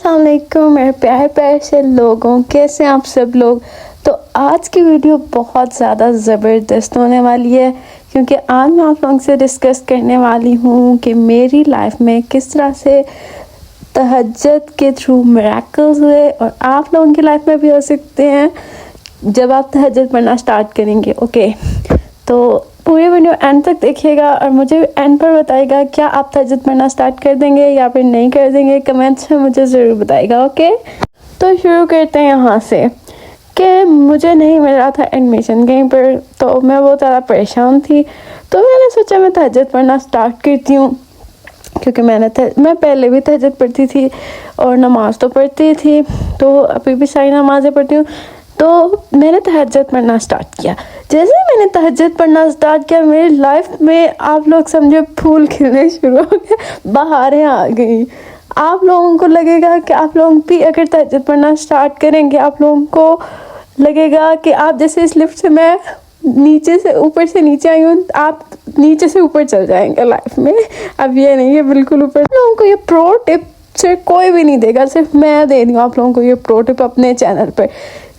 अस्सलाम वालेकुम मेरे प्यारे प्यारे से लोगों, कैसे हैं आप सब लोग। तो आज की वीडियो बहुत ज़्यादा ज़बरदस्त होने वाली है क्योंकि आज मैं आप लोगों से डिस्कस करने वाली हूँ कि मेरी लाइफ में किस तरह से तहज्जुद के थ्रू मिरेकल्स हुए और आप लोगों की लाइफ में भी हो सकते हैं जब आप तहज्जुद पढ़ना स्टार्ट करेंगे। ओके, तो पूरी वीडियो एंड तक देखिएगा और मुझे एंड पर बताइएगा क्या आप तहज्जुद पढ़ना स्टार्ट कर देंगे या फिर नहीं कर देंगे। कमेंट्स में मुझे ज़रूर बताइएगा। ओके, तो शुरू करते हैं यहाँ से कि मुझे नहीं मिल रहा था एडमिशन कहीं पर, तो मैं बहुत ज़्यादा परेशान थी। तो मैंने सोचा मैं तहज्जुद पढ़ना स्टार्ट करती हूँ क्योंकि मैं पहले भी तहज्जुद पढ़ती थी और नमाज़ तो पढ़ती थी, तो अभी भी सारी नमाज़ें पढ़ती हूँ। तो मैंने तहज्जुद पढ़ना स्टार्ट किया। जैसे ही मैंने तहज्जुद पढ़ना स्टार्ट किया मेरी लाइफ में आप लोग समझो फूल खिलने शुरू हो गए, बहारें आ गई। आप लोगों को लगेगा कि आप लोग भी अगर तहज्जुद पढ़ना स्टार्ट करेंगे, आप लोगों को लगेगा कि आप जैसे इस लिफ्ट से मैं नीचे से ऊपर से नीचे आई हूँ, आप नीचे से ऊपर चल जाएंगे लाइफ में। अब ये नहीं है बिल्कुल ऊपर। लोगों को ये प्रो टिप सिर्फ कोई भी नहीं देगा, सिर्फ मैं दे रही हूँ आप लोगों को ये प्रो टिप अपने चैनल पर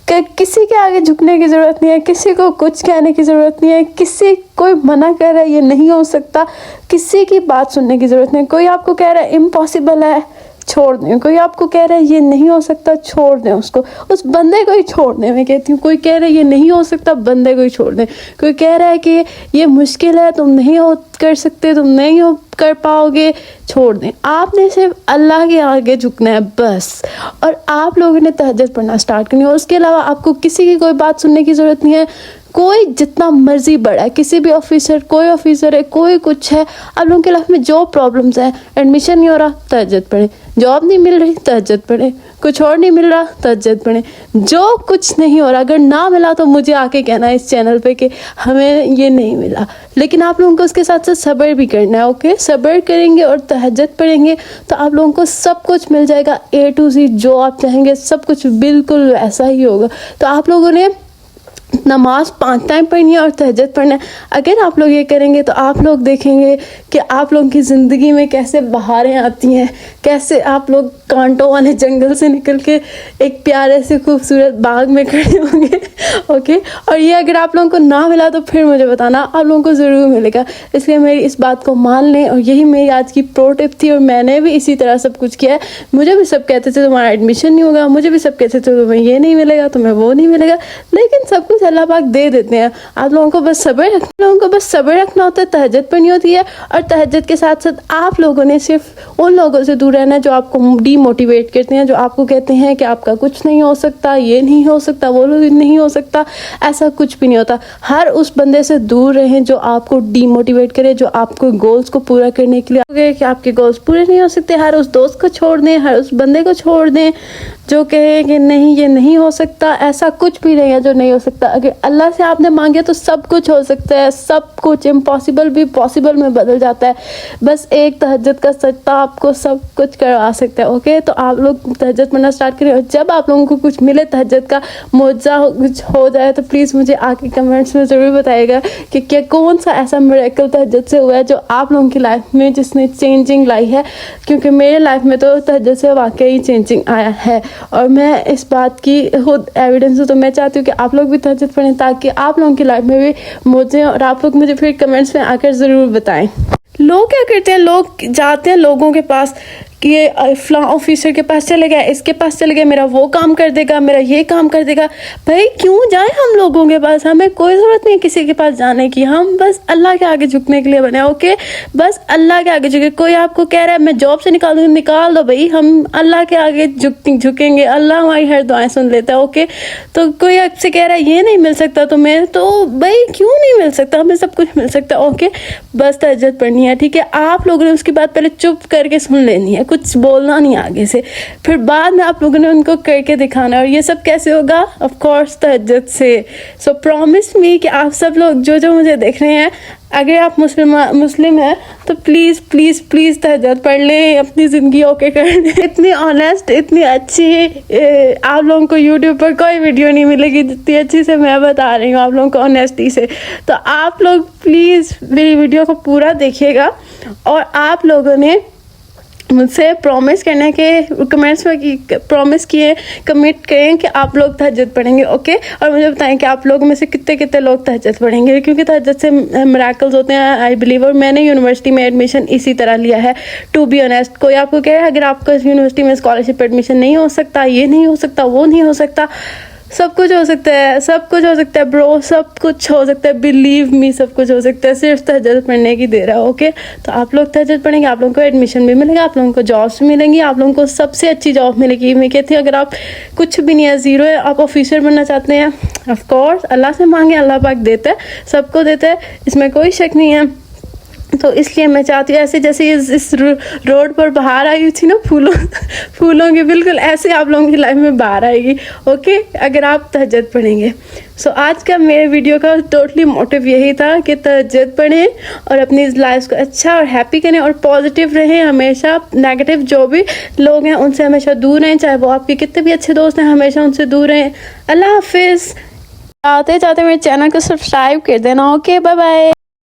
कि किसी के आगे झुकने की ज़रूरत नहीं है, किसी को कुछ कहने की ज़रूरत नहीं है, किसी कोई मना कर रहा है ये नहीं हो सकता, किसी की बात सुनने की ज़रूरत नहीं। कोई आपको कह रहा है इम्पॉसिबल है, छोड़ दें। कोई आपको कह रहा है ये नहीं हो सकता, छोड़ दें उसको, उस बंदे को ही छोड़ दें। मैं कहती हूँ कोई कह रहा है ये नहीं हो सकता, बंदे को ही छोड़ दें। कोई कह रहा है कि ये मुश्किल है, तुम नहीं हो कर सकते, तुम नहीं हो कर पाओगे, छोड़ दें। आपने सिर्फ अल्लाह के आगे झुकना है बस, और आप लोगों ने तहज्जुद पढ़ना स्टार्ट करनी है। उसके अलावा आपको किसी की कोई बात सुनने की ज़रूरत नहीं है। कोई जितना मर्जी बड़ा है, किसी भी ऑफिसर, कोई ऑफिसर है, कोई कुछ है, आप लोगों की लाइफ में जो प्रॉब्लम्स हैं, एडमिशन नहीं हो रहा तहज्जुद पढ़ें, जॉब नहीं मिल रही तहज्जुद पढ़ें, कुछ और नहीं मिल रहा तहज्जुद पढ़ें, जो कुछ नहीं हो रहा अगर ना मिला तो मुझे आके कहना है इस चैनल पे कि हमें ये नहीं मिला। लेकिन आप लोगों को उसके साथ साथ सब्र भी करना है। ओके, सब्र करेंगे और तहज्जुद पढ़ेंगे तो आप लोगों को सब कुछ मिल जाएगा, A to Z जो आप चाहेंगे सब कुछ बिल्कुल वैसा ही होगा। तो आप लोगों ने नमाज 5 टाइम पढ़नी है और तहज्जुद पढ़ना है। अगर आप लोग ये करेंगे तो आप लोग देखेंगे कि आप लोगों की ज़िंदगी में कैसे बहारें आती हैं, कैसे आप लोग कांटों वाले जंगल से निकल के एक प्यारे से खूबसूरत बाग में खड़े होंगे। ओके, और ये अगर आप लोगों को ना मिला तो फिर मुझे बताना, आप लोगों को ज़रूर मिलेगा। इसलिए मेरी इस बात को मान लें और यही मेरी आज की प्रो टिप थी। और मैंने भी इसी तरह सब कुछ किया है। मुझे भी सब कहते थे तुम्हारा एडमिशन नहीं होगा, मुझे भी सब कहते थे तुम्हें ये नहीं मिलेगा, तुम्हें वो नहीं मिलेगा, लेकिन सब कुछ अल्लाह पाक दे देते हैं। आप लोगों को बस सब्र रखना होता है, तहज्जुद पढ़नी होती है। और तहज्जुद के साथ साथ आप लोगों ने सिर्फ उन लोगों से दूर रहना है जो आपको डीमोटिवेट करते हैं, जो आपको कहते हैं कि आपका कुछ नहीं हो सकता, ये नहीं हो सकता, वो नहीं हो सकता। ऐसा कुछ भी नहीं होता। हर उस बंदे से दूर रहें जो आपको डीमोटिवेट करे, जो आपको गोल्स को पूरा करने के लिए कि आपके गोल्स पूरे नहीं हो सकते। हर उस दोस्त को छोड़ दें, हर उस बंदे को छोड़ दें जो कहे कि नहीं ये नहीं हो सकता। ऐसा कुछ भी नहीं है जो नहीं हो सकता। अगर अल्लाह से आपने मांगे तो सब कुछ हो सकता है, सब कुछ इम्पॉसिबल भी पॉसिबल में बदल जाता है। बस एक तहज्जुद का सजदा आपको सब कुछ करवा सकता है। ओके, तो आप लोग तहज्जुद पढ़ना स्टार्ट करें और जब आप लोगों को कुछ मिले, तहज्जुद का मुआवजा कुछ हो जाए तो प्लीज़ मुझे आके कमेंट्स में ज़रूर बताइएगा कि क्या कौन सा ऐसा मिरेकल तहज्जुद से हुआ है जो आप लोगों की लाइफ में जिसने चेंजिंग लाई है। क्योंकि मेरे लाइफ में तो तहज्जुद से वाकई चेंजिंग आया है और मैं इस बात की खुद एविडेंस हूँ। तो मैं चाहती हूँ कि आप लोग भी तहज्जुद पढ़ें ताकि आप लोगों की लाइफ में भी मुझे और आप लोग मुझे फिर कमेंट्स में आकर ज़रूर बताएं। लोग क्या करते हैं, लोग जाते हैं लोगों के पास कि ये फलां ऑफिसर के पास चले गए, इसके पास चले गए, मेरा वो काम कर देगा, मेरा ये काम कर देगा। भाई क्यों जाए हम लोगों के पास, हमें कोई ज़रूरत नहीं है किसी के पास जाने की। हम बस अल्लाह के आगे झुकने के लिए बने। ओके, बस अल्लाह के आगे झुके। कोई आपको कह रहा है मैं जॉब से निकाल दूँगी, निकाल दो भाई, हम अल्लाह के आगे झुकेंगे, अल्लाह हमारी हर दुआएं सुन लेता है। ओके, तो कोई आपसे कह रहा है ये नहीं मिल सकता तुम्हें, तो भाई क्यों नहीं मिल सकता, हमें सब कुछ मिल सकता है। ओके, बस तहज्जुद पढ़नी है। ठीक है, आप लोगों ने उसकी बात पहले चुप करके सुन लेनी है, कुछ बोलना नहीं आगे से, फिर बाद में आप लोगों ने उनको करके दिखाना। और ये सब कैसे होगा, ऑफ कोर्स तहज्जुद से। सो प्रॉमिस मी कि आप सब लोग जो मुझे देख रहे हैं, अगर आप मुस्लिम हैं तो प्लीज़ प्लीज़ प्लीज़ तहज्जुद पढ़ लें, अपनी ज़िंदगी ओके कर लें। इतनी ऑनेस्ट, इतनी अच्छी आप लोगों को यूट्यूब पर कोई वीडियो नहीं मिलेगी जितनी अच्छी से मैं बता रही हूँ आप लोगों को ऑनेस्टी से। तो आप लोग प्लीज़ मेरी वीडियो को पूरा देखिएगा और आप लोगों ने مجھ سے پرومس کرنا ہے کہ کمنٹس میں پرومس کیے کمٹ کریں کہ آپ لوگ تہجد پڑھیں گے، اوکے؟ اور مجھے بتائیں کہ آپ لوگوں میں سے کتنے لوگ تہجد پڑھیں گے، کیونکہ تہجد سے میراکلز ہوتے ہیں آئی بلیو. اور میں نے یونیورسٹی میں ایڈمیشن اسی طرح لیا ہے ٹو بی آنیسٹ. کوئی آپ کو کہہ رہا ہے اگر آپ کو اس یونیورسٹی میں اسکالرشپ ایڈمیشن نہیں ہو سکتا، یہ نہیں ہو سکتا، وہ نہیں ہو سکتا، سب کچھ ہو سکتا ہے، سب کچھ ہو سکتا ہے برو، سب کچھ ہو سکتا ہے، بلیو می سب کچھ ہو سکتا ہے، صرف تہجد پڑھنے کی دیر ہے، اوکے؟ تو آپ لوگ تہجد پڑھیں گے، آپ لوگوں کو ایڈمیشن بھی ملے گا، آپ لوگوں کو جابس بھی ملیں گی، آپ لوگوں کو سب سے اچھی جاب ملے گی. میں کہتی ہوں اگر آپ کچھ بھی نہیں ہے، زیرو ہے، آپ آفیسر بننا چاہتے ہیں، آف کورس اللہ سے مانگیں، اللہ پاک دیتا ہے، سب کو دیتا ہے، اس میں کوئی شک نہیں ہے. تو اس لیے میں چاہتی ہوں ایسے جیسے اس روڈ پر باہر آئی تھی نا پھولوں کی، بالکل ایسے آپ لوگوں کی لائف میں باہر آئے گی، اوکے؟ اگر آپ تہجد پڑھیں گے. سو آج کا میرے ویڈیو کا ٹوٹلی موٹیو یہی تھا کہ تہجد پڑھیں اور اپنی لائف کو اچھا اور ہیپی کریں اور پازیٹیو رہیں ہمیشہ. نیگیٹو جو بھی لوگ ہیں ان سے ہمیشہ دور رہیں، چاہے وہ آپ کے کتنے بھی اچھے دوست ہیں، ہمیشہ ان سے دور رہیں. اللہ حافظ. آتے جاتے میرے چینل کو سبسکرائب کر دینا، اوکے؟ Bye bye.